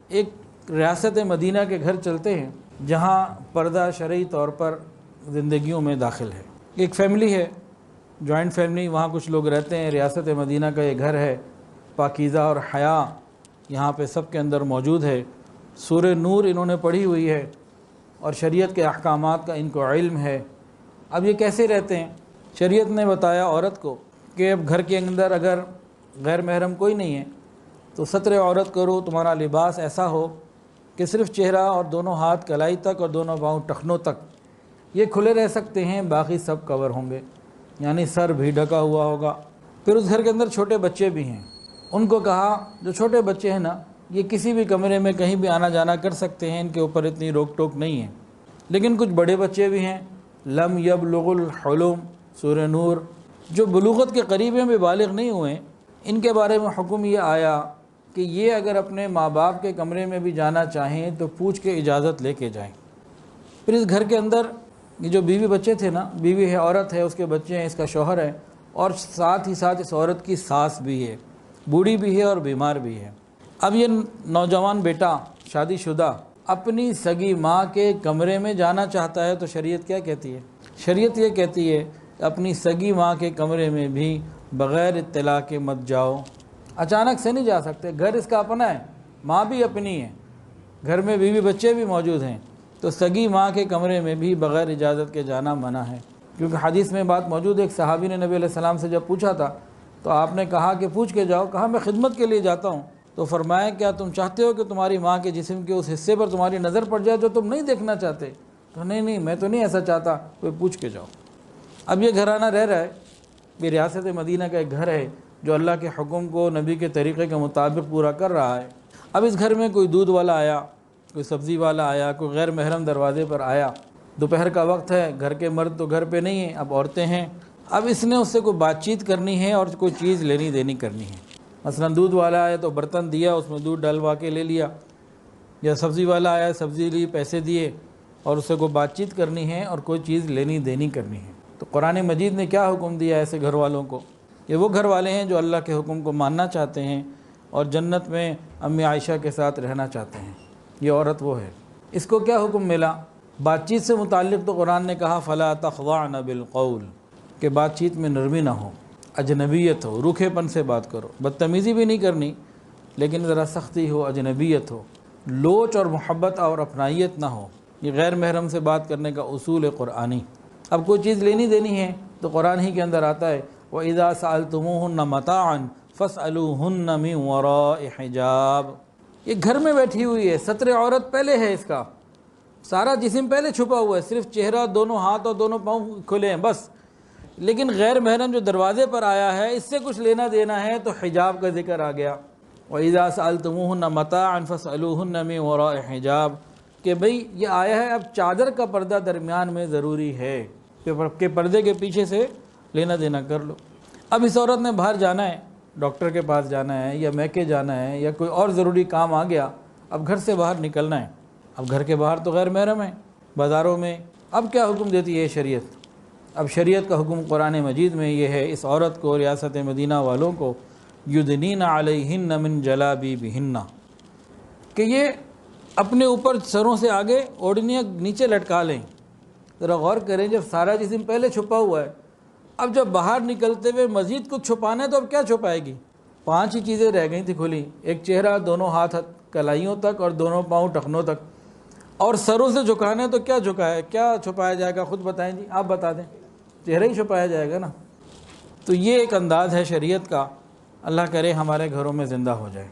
ایک ریاست مدینہ کے گھر چلتے ہیں جہاں پردہ شرعی طور پر زندگیوں میں داخل ہے۔ ایک فیملی ہے، جوائنٹ فیملی، وہاں کچھ لوگ رہتے ہیں۔ ریاست مدینہ کا یہ گھر ہے، پاکیزہ اور حیا یہاں پہ سب کے اندر موجود ہے۔ سورہ نور انہوں نے پڑھی ہوئی ہے اور شریعت کے احکامات کا ان کو علم ہے۔ اب یہ کیسے رہتے ہیں؟ شریعت نے بتایا عورت کو کہ اب گھر کے اندر اگر غیر محرم کوئی نہیں ہے تو ستر عورت کرو، تمہارا لباس ایسا ہو کہ صرف چہرہ اور دونوں ہاتھ کلائی تک اور دونوں پاؤں ٹخنوں تک یہ کھلے رہ سکتے ہیں، باقی سب کور ہوں گے، یعنی سر بھی ڈھکا ہوا ہوگا۔ پھر اس گھر کے اندر چھوٹے بچے بھی ہیں، ان کو کہا جو چھوٹے بچے ہیں نا، یہ کسی بھی کمرے میں کہیں بھی آنا جانا کر سکتے ہیں، ان کے اوپر اتنی روک ٹوک نہیں ہے۔ لیکن کچھ بڑے بچے بھی ہیں، لم یبلغ الحلم سورہ نور، جو بلوغت کے قریب ہیں بھی بالغ نہیں ہوئے، ان کے بارے میں حکم یہ آیا کہ یہ اگر اپنے ماں باپ کے کمرے میں بھی جانا چاہیں تو پوچھ کے اجازت لے کے جائیں۔ پھر اس گھر کے اندر یہ جو بیوی بچے تھے نا، بیوی ہے، عورت ہے، اس کے بچے ہیں، اس کا شوہر ہے، اور ساتھ ہی ساتھ اس عورت کی ساس بھی ہے، بوڑھی بھی ہے اور بیمار بھی ہے۔ اب یہ نوجوان بیٹا شادی شدہ اپنی سگی ماں کے کمرے میں جانا چاہتا ہے تو شریعت کیا کہتی ہے؟ شریعت یہ کہتی ہے کہ اپنی سگی ماں کے کمرے میں بھی بغیر اطلاع کے مت جاؤ۔ اچانک سے نہیں جا سکتے، گھر اس کا اپنا ہے، ماں بھی اپنی ہے، گھر میں بیوی بچے بھی موجود ہیں، تو سگی ماں کے کمرے میں بھی بغیر اجازت کے جانا منع ہے۔ کیونکہ حدیث میں بات موجود ہے، ایک صحابی نے نبی علیہ السلام سے جب پوچھا تھا تو آپ نے کہا کہ پوچھ کے جاؤ۔ کہا میں خدمت کے لیے جاتا ہوں۔ تو فرمایا کیا تم چاہتے ہو کہ تمہاری ماں کے جسم کے اس حصے پر تمہاری نظر پڑ جائے جو تم نہیں دیکھنا چاہتے؟ تو نہیں میں تو نہیں ایسا چاہتا، کوئی پوچھ کے جاؤ۔ اب یہ گھرانہ رہ رہا ہے، یہ ریاست مدینہ کا ایک گھر ہے جو اللہ کے حکم کو نبی کے طریقے کے مطابق پورا کر رہا ہے۔ اب اس گھر میں کوئی دودھ والا آیا، کوئی سبزی والا آیا، کوئی غیر محرم دروازے پر آیا، دوپہر کا وقت ہے، گھر کے مرد تو گھر پہ نہیں ہیں، اب عورتیں ہیں۔ اب اس نے اس سے کوئی بات چیت کرنی ہے اور کوئی چیز لینی دینی کرنی ہے۔ مثلا دودھ والا آیا تو برتن دیا، اس میں دودھ ڈلوا کے لے لیا، یا سبزی والا آیا، سبزی لی، پیسے دیے، اور اس سے کوئی بات چیت کرنی ہے اور کوئی چیز لینی دینی کرنی ہے۔ تو قرآن مجید نے کیا حکم دیا ایسے گھر والوں کو؟ یہ وہ گھر والے ہیں جو اللہ کے حکم کو ماننا چاہتے ہیں اور جنت میں امی عائشہ کے ساتھ رہنا چاہتے ہیں۔ یہ عورت وہ ہے۔ اس کو کیا حکم ملا؟ بات چیت سے متعلق تو قرآن نے کہا فَلَا تَخْضَعْنَ بِالْقَوْلِ، کہ بات چیت میں نرمی نہ ہو، اجنبیت ہو، روکھے پن سے بات کرو، بدتمیزی بھی نہیں کرنی لیکن ذرا سختی ہو، اجنبیت ہو، لوچ اور محبت اور اپنائیت نہ ہو۔ یہ غیر محرم سے بات کرنے کا اصول قرآنی۔ اب کوئی چیز لینی دینی ہے تو قرآن ہی کے اندر آتا ہے وَإِذَا سَأَلْتُمُوهُنَّ مَتَاعًا فَاسْأَلُوهُنَّ مِنْ وَرَاءِ حِجَابٍ۔ یہ گھر میں بیٹھی ہوئی ہے، ستر عورت پہلے ہے، اس کا سارا جسم پہلے چھپا ہوا ہے، صرف چہرہ، دونوں ہاتھ اور دونوں پاؤں کھلے ہیں بس۔ لیکن غیر محرم جو دروازے پر آیا ہے، اس سے کچھ لینا دینا ہے تو حجاب کا ذکر آ گیا۔ وَإِذَا سَأَلْتُمُوهُنَّ مَتَاعًا فَاسْأَلُوهُنَّ مِنْ وَرَاءِ حِجَابٍ، کہ بھئی یہ آیا ہے اب چادر کا پردہ درمیان میں ضروری ہے کہ پردے کے پیچھے سے لینا دینا کر لو۔ اب اس عورت نے باہر جانا ہے، ڈاکٹر کے پاس جانا ہے یا میکے جانا ہے یا کوئی اور ضروری کام آ گیا، اب گھر سے باہر نکلنا ہے۔ اب گھر کے باہر تو غیر محرم ہے، بازاروں میں۔ اب کیا حکم دیتی ہے شریعت؟ اب شریعت کا حکم قرآن مجید میں یہ ہے اس عورت کو، ریاست مدینہ والوں کو، یدنین علیہن من جلابیبہن، کہ یہ اپنے اوپر سروں سے آگے اوڑھنیاں نیچے لٹکا لیں۔ ذرا غور کریں، جب سارا جسم پہلے چھپا ہوا ہے، اب جب باہر نکلتے ہوئے مزید کچھ چھپانا ہے تو اب کیا چھپائے گی؟ 5 ہی چیزیں رہ گئی تھی کھلی، ایک چہرہ، دونوں ہاتھ کلائیوں تک اور دونوں پاؤں ٹخنوں تک، اور سروں سے جھکانا ہے تو کیا جھکایا، کیا چھپایا جائے گا؟ خود بتائیں جی، آپ بتا دیں، چہرہ ہی چھپایا جائے گا نا۔ تو یہ ایک انداز ہے شریعت کا، اللہ کرے ہمارے گھروں میں زندہ ہو جائے۔